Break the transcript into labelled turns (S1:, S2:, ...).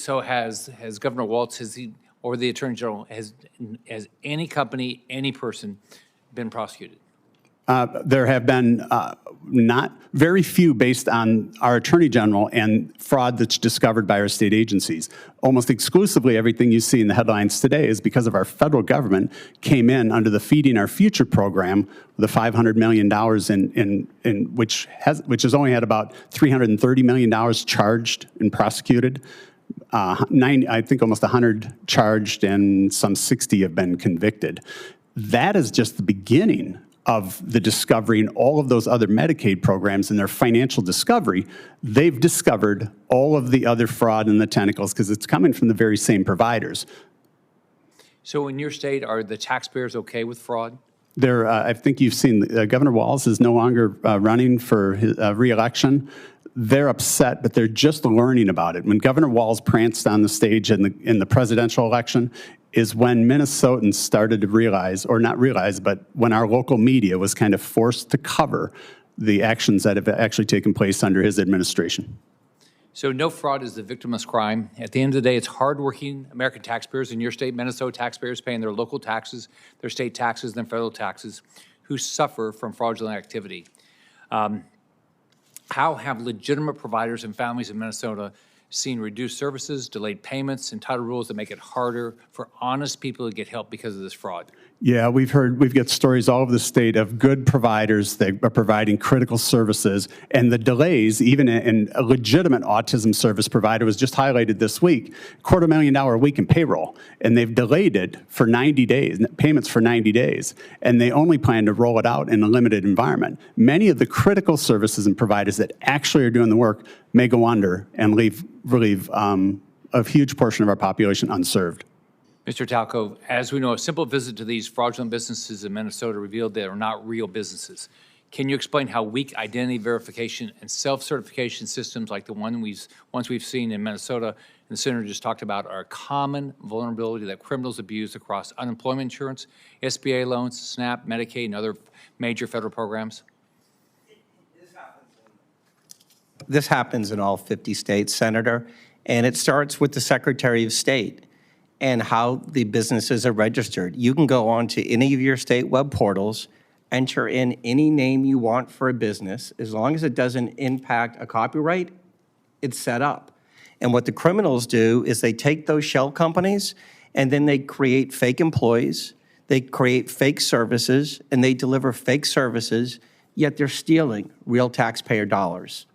S1: So has Governor Walz, or the Attorney General, has any company, any person been prosecuted?
S2: There have been not very few based on our Attorney General and fraud that's discovered by our state agencies. Almost exclusively everything you see in the headlines today is because of our federal government came in under the Feeding Our Future program, the $500 million in which has only had about $330 million charged and prosecuted. I think almost 100 charged and some 60 have been convicted. That is just the beginning of the discovery and all of those other Medicaid programs and their financial discovery. They've discovered all of the other fraud and the tentacles because it's coming from the very same providers.
S1: So in your state, are the taxpayers okay with fraud?
S2: I think you've seen Governor Walz is no longer running for his, reelection. They're upset, but they're just learning about it. When Governor Walz pranced on the stage in the presidential election is when Minnesotans started to realize, or not realize, but when our local media was kind of forced to cover the actions that have actually taken place under his administration.
S1: So no fraud is the victimless crime. At the end of the day, it's hardworking American taxpayers in your state, Minnesota taxpayers paying their local taxes, their state taxes, and federal taxes, who suffer from fraudulent activity. How have legitimate providers and families in Minnesota seen reduced services, delayed payments, and title rules that make it harder for honest people to get help because of this fraud?
S2: Yeah, we've got stories all over the state of good providers that are providing critical services, and the delays, even in a legitimate autism service provider was just highlighted this week, $250,000 a week in payroll, and they've delayed it for 90 days, payments for 90 days, and they only plan to roll it out in a limited environment. Many of the critical services and providers that actually are doing the work may go under and relieve a huge portion of our population unserved.
S1: Mr. Talov, as we know, a simple visit to these fraudulent businesses in Minnesota revealed they are not real businesses. Can you explain how weak identity verification and self-certification systems like the ones we've seen in Minnesota and the Senator just talked about are a common vulnerability that criminals abuse across unemployment insurance, SBA loans, SNAP, Medicaid, and other major federal programs?
S3: This happens in all 50 states, Senator, and it starts with the Secretary of State and how the businesses are registered. You can go on to any of your state web portals, enter in any name you want for a business. As long as it doesn't impact a copyright, it's set up. And what the criminals do is they take those shell companies and then they create fake employees, they create fake services, and they deliver fake services, yet they're stealing real taxpayer dollars.